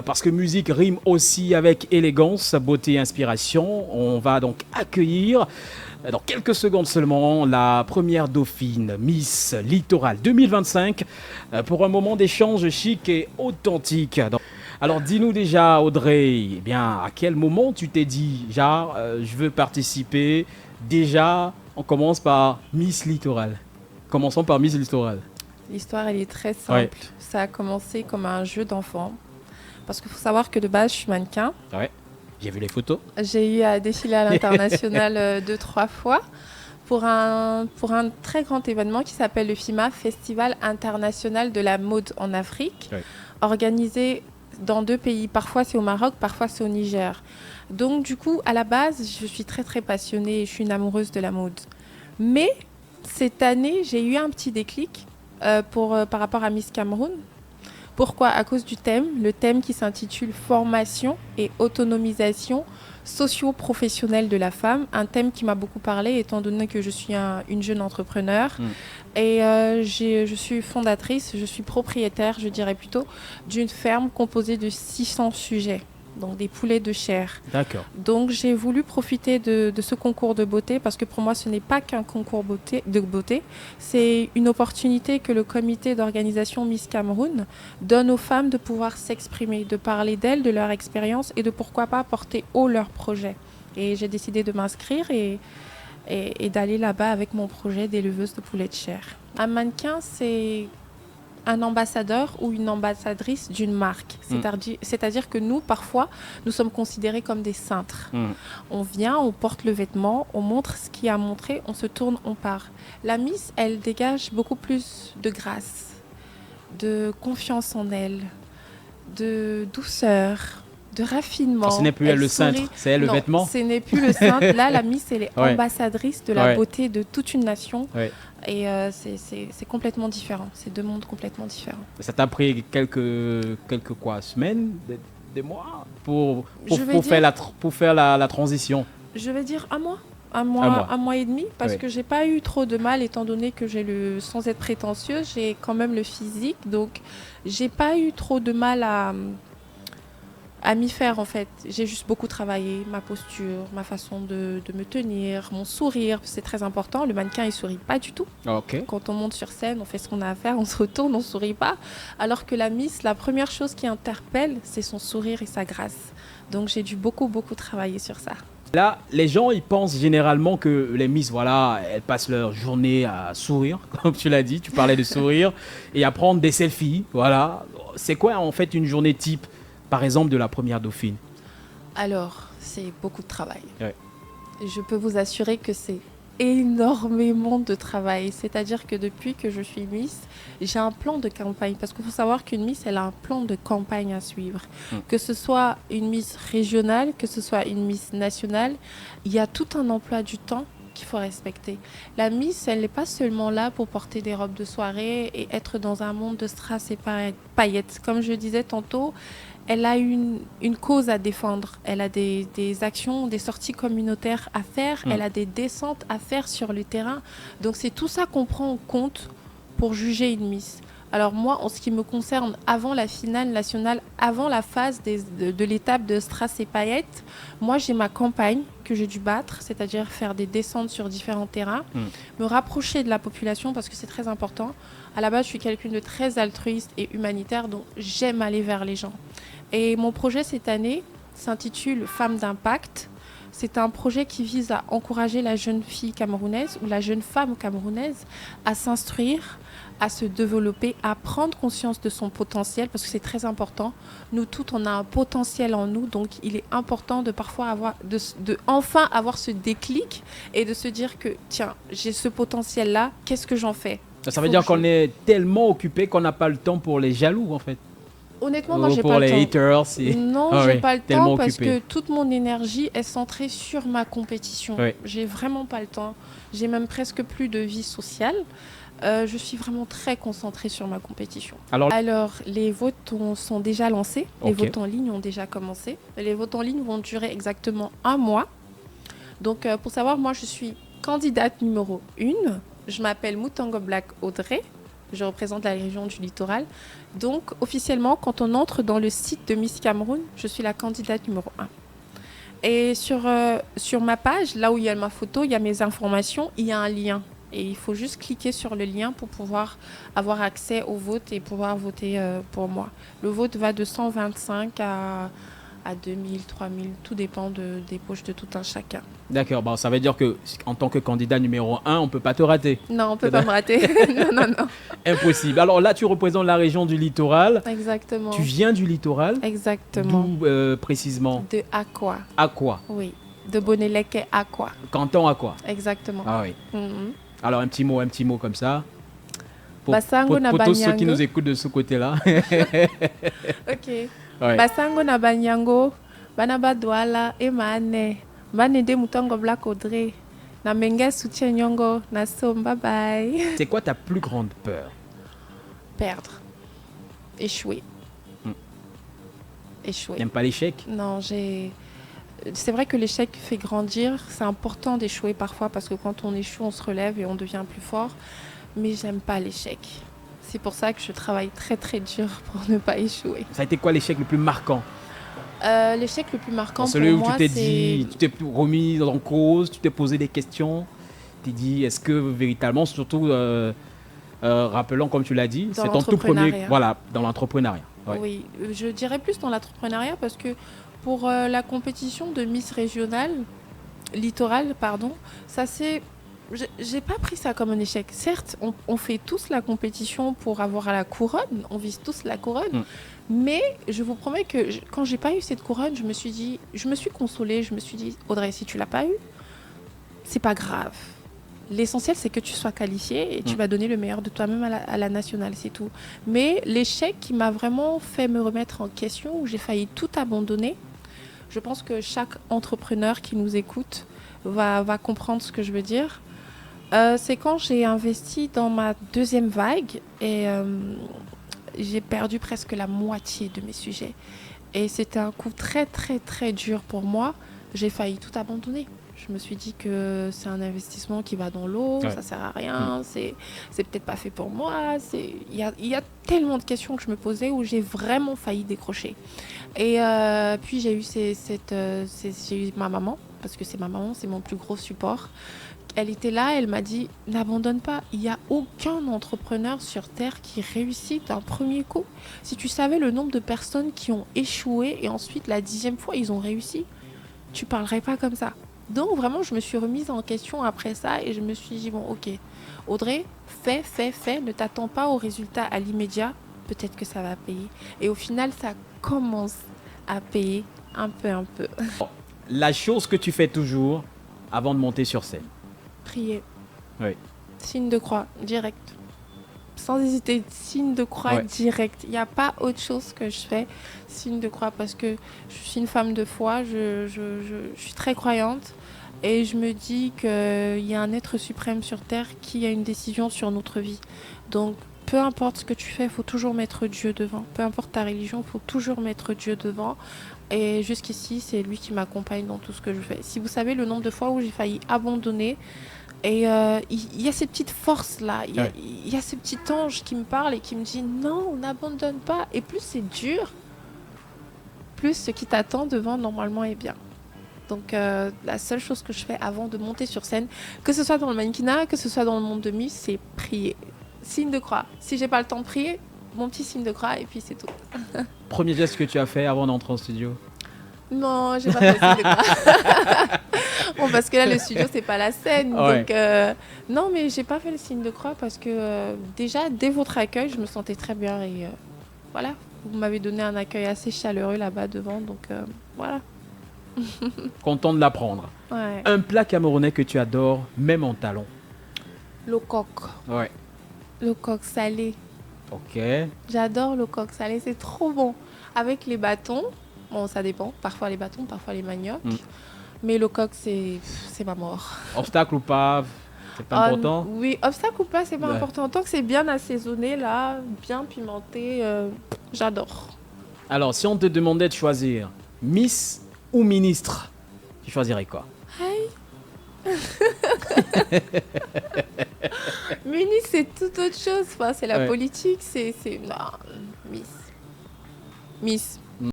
parce que musique rime aussi avec élégance, beauté et inspiration. On va donc accueillir dans quelques secondes seulement la première dauphine Miss Littoral 2025 pour un moment d'échange chic et authentique. Alors dis-nous déjà Audrey, eh bien, à quel moment tu t'es dit, genre, je veux participer. Déjà, on commence par Miss Littoral. Commençons par Miss Littoral. L'histoire, elle est très simple. Ouais. Ça a commencé comme un jeu d'enfant. Parce qu'il faut savoir que de base, je suis mannequin. Ouais, j'ai vu les photos. J'ai eu à défiler à l'international 2-3 fois pour un très grand événement qui s'appelle le FIMA, Festival international de la mode en Afrique, Ouais. organisé dans 2 pays. Parfois, c'est au Maroc, parfois, c'est au Niger. Donc, du coup, à la base, je suis très, très passionnée et je suis une amoureuse de la mode. Mais cette année, j'ai eu un petit déclic par rapport à Miss Cameroun. Pourquoi ? À cause du thème, le thème qui s'intitule Formation et autonomisation socio-professionnelle de la femme, un thème qui m'a beaucoup parlé étant donné que je suis une jeune entrepreneur et je suis fondatrice, je suis propriétaire, je dirais plutôt, d'une ferme composée de 600 sujets. Donc des poulets de chair. D'accord. Donc j'ai voulu profiter de ce concours de beauté parce que pour moi ce n'est pas qu'un concours de beauté, c'est une opportunité que le comité d'organisation Miss Cameroun donne aux femmes de pouvoir s'exprimer, de parler d'elles, de leur expérience et de pourquoi pas porter haut leurs projets. Et j'ai décidé de m'inscrire et d'aller là-bas avec mon projet d'éleveuse de poulets de chair. Un mannequin, c'est un ambassadeur ou une ambassadrice d'une marque. C'est-à-dire que nous, parfois, nous sommes considérés comme des cintres. On vient, on porte le vêtement, on montre ce qu'il y a à montrer, on se tourne, on part. La Miss, elle dégage beaucoup plus de grâce, de confiance en elle, de douceur, de raffinement. Ce n'est plus elle le cintre, c'est elle le vêtement. Non, ce n'est plus le cintre. Là, la Miss, elle est Ouais. ambassadrice de la Ouais. beauté de toute une nation. Ouais. Et c'est complètement différent. C'est 2 mondes complètement différents. Ça t'a pris quelques quoi, semaines, des mois pour faire la transition. Je vais dire un mois. Un mois. Un mois et demi, parce Oui. que j'ai pas eu trop de mal, étant donné que sans être prétentieuse, j'ai quand même le physique. Donc, j'ai pas eu trop de mal à m'y faire en fait. J'ai juste beaucoup travaillé, ma posture, ma façon de me tenir, mon sourire, c'est très important. Le mannequin, il sourit pas du tout. Ok. Quand on monte sur scène, on fait ce qu'on a à faire, on se retourne, on sourit pas. Alors que la Miss, la première chose qui interpelle, c'est son sourire et sa grâce. Donc j'ai dû beaucoup, beaucoup travailler sur ça. Là, les gens, ils pensent généralement que les Miss, voilà, elles passent leur journée à sourire, comme tu l'as dit, tu parlais de sourire, et à prendre des selfies, voilà. C'est quoi en fait une journée type, par exemple, de la première dauphine ? Alors, c'est beaucoup de travail. Ouais. Je peux vous assurer que c'est énormément de travail. C'est-à-dire que depuis que je suis Miss, j'ai un plan de campagne. Parce qu'il faut savoir qu'une Miss, elle a un plan de campagne à suivre. Que ce soit une Miss régionale, que ce soit une Miss nationale, il y a tout un emploi du temps qu'il faut respecter. La Miss, elle n'est pas seulement là pour porter des robes de soirée et être dans un monde de strass et paillettes. Comme je disais tantôt, elle a une cause à défendre. Elle a des actions, des sorties communautaires à faire. Elle a des descentes à faire sur le terrain. Donc, c'est tout ça qu'on prend en compte pour juger une Miss. Alors moi, en ce qui me concerne, avant la finale nationale, avant la phase de l'étape de strass et paillettes, moi, j'ai ma campagne que j'ai dû battre, c'est-à-dire faire des descentes sur différents terrains, me rapprocher de la population parce que c'est très important. À la base, je suis quelqu'un de très altruiste et humanitaire, donc j'aime aller vers les gens. Et mon projet cette année s'intitule Femmes d'impact. C'est un projet qui vise à encourager la jeune fille camerounaise ou la jeune femme camerounaise à s'instruire, à se développer, à prendre conscience de son potentiel, parce que c'est très important. Nous toutes, on a un potentiel en nous, donc il est important de parfois enfin avoir ce déclic et de se dire que tiens, j'ai ce potentiel-là, qu'est-ce que j'en fais ? Ça veut dire qu'on est tellement occupé qu'on n'a pas le temps pour les jaloux en fait. Honnêtement, moi, j'ai pour pas le les temps. haters. Non, Ah j'ai oui, pas le tellement temps parce occupé. que toute mon énergie est centrée sur ma compétition. Oui. J'ai vraiment pas le temps. J'ai même presque plus de vie sociale. Je suis vraiment très concentrée sur ma compétition. Alors les votes sont déjà lancés. Les Ok. votes en ligne ont déjà commencé. Les votes en ligne vont durer exactement 1 mois. Donc, pour savoir, moi, je suis candidate numéro 1. Je m'appelle Mutango Black Audrey. Je représente la région du littoral. Donc, officiellement, quand on entre dans le site de Miss Cameroun, je suis la candidate numéro 1. Et sur ma page, là où il y a ma photo, il y a mes informations, il y a un lien. Et il faut juste cliquer sur le lien pour pouvoir avoir accès au vote et pouvoir voter pour moi. Le vote va de 125 à 2000, 3000, tout dépend des poches de tout un chacun. D'accord, bon, ça veut dire qu'en tant que candidat numéro 1, on ne peut pas te rater. Non, on ne peut pas me rater. Non. Impossible. Alors là, tu représentes la région du littoral. Exactement. Tu viens du littoral. Exactement. D'où précisément? De Aqua. Aqua. Oui, de Boneleke Aqua. Canton Aqua. Exactement. Ah oui. Mhm. Alors un petit mot comme ça. Basango na pour tous ceux Banyango. qui nous écoutent de ce côté-là. Ok. Ouais. Basango na Banyango, Banaba Douala, Emane, Banede Mutongo Black Audrey, na Menge Soutien Nyongo, na Som, bye bye. C'est quoi ta plus grande peur? Perdre. Échouer. Hmm. Échouer. N'aimes pas l'échec? Non, c'est vrai que l'échec fait grandir. C'est important d'échouer parfois parce que quand on échoue, on se relève et on devient plus fort. Mais j'aime pas l'échec. C'est pour ça que je travaille très très dur pour ne pas échouer. Ça a été quoi l'échec le plus marquant? L'échec le plus marquant Celui pour où moi, tu t'es c'est... dit, tu t'es remis en cause, tu t'es posé des questions, tu t'es dit, est-ce que véritablement, surtout, rappelons comme tu l'as dit, Dans c'est ton tout premier, l'entrepreneuriat. voilà, dans l'entrepreneuriat. Ouais. Oui, je dirais plus dans l'entrepreneuriat parce que pour la compétition de Miss Régionale, Littoral, pardon, ça c'est... J'ai pas pris ça comme un échec. Certes, on fait tous la compétition pour avoir la couronne, on vise tous la couronne, mais je vous promets que quand j'ai pas eu cette couronne, je me suis consolée, je me suis dit, Audrey, si tu l'as pas eu, c'est pas grave. L'essentiel, c'est que tu sois qualifiée et tu vas donner le meilleur de toi-même à la nationale, c'est tout. Mais l'échec qui m'a vraiment fait me remettre en question, où j'ai failli tout abandonner, je pense que chaque entrepreneur qui nous écoute va comprendre ce que je veux dire. C'est quand j'ai investi dans ma deuxième vague et j'ai perdu presque la moitié de mes sujets. Et c'était un coup très, très, très dur pour moi. J'ai failli tout abandonner. Je me suis dit que c'est un investissement qui va dans l'eau, ça sert à rien, c'est peut-être pas fait pour moi. Il y a tellement de questions que je me posais où j'ai vraiment failli décrocher. Et puis j'ai eu ma maman, parce que c'est ma maman, c'est mon plus gros support. Elle était là, elle m'a dit, n'abandonne pas, il n'y a aucun entrepreneur sur Terre qui réussit d'un premier coup. Si tu savais le nombre de personnes qui ont échoué et ensuite la 10e fois ils ont réussi, tu parlerais pas comme ça. Donc vraiment, je me suis remise en question après ça et je me suis dit, bon ok, Audrey, fais, ne t'attends pas au résultat à l'immédiat, peut-être que ça va payer. Et au final, ça commence à payer un peu. La chose que tu fais toujours avant de monter sur scène? Prier. Oui. Signe de croix, direct. Sans hésiter, signe de croix direct. Il n'y a pas autre chose que je fais, signe de croix, parce que je suis une femme de foi, je suis très croyante et je me dis qu'il y a un être suprême sur Terre qui a une décision sur notre vie. Donc, peu importe ce que tu fais, il faut toujours mettre Dieu devant. Peu importe ta religion, il faut toujours mettre Dieu devant. Et jusqu'ici, c'est lui qui m'accompagne dans tout ce que je fais. Si vous savez le nombre de fois où j'ai failli abandonner, et il y a ces petites forces-là, il y a ce petit ange qui me parle et qui me dit non, on n'abandonne pas. Et plus c'est dur, plus ce qui t'attend devant normalement est bien. Donc la seule chose que je fais avant de monter sur scène, que ce soit dans le mannequinat, que ce soit dans le monde de Miss, c'est prier. Signe de croix. Si j'ai pas le temps de prier, mon petit signe de croix et puis c'est tout. Premier geste que tu as fait avant d'entrer en studio? Non, j'ai pas fait le signe de croix. Bon, parce que là, le studio, c'est pas la scène. Ouais. Donc, non, mais j'ai pas fait le signe de croix parce que déjà, dès votre accueil, je me sentais très bien. Et voilà, vous m'avez donné un accueil assez chaleureux là-bas devant. Donc, voilà. Content de l'apprendre. Ouais. Un plat camerounais que tu adores, même en talons? Le coq. Ouais. Le coq salé. Ok. J'adore le coq salé, c'est trop bon. Avec les bâtons, bon, ça dépend. Parfois les bâtons, parfois les maniocs. Mais le coq, c'est ma mort. Obstacle ou pas, c'est pas important? Oui, obstacle ou pas, c'est pas important. Tant que c'est bien assaisonné, là, bien pimenté, j'adore. Alors, si on te demandait de choisir Miss ou ministre, tu choisirais quoi? Hey. Mais Miss, c'est tout autre chose. Enfin, c'est la Ouais. politique. Non, Miss. Miss.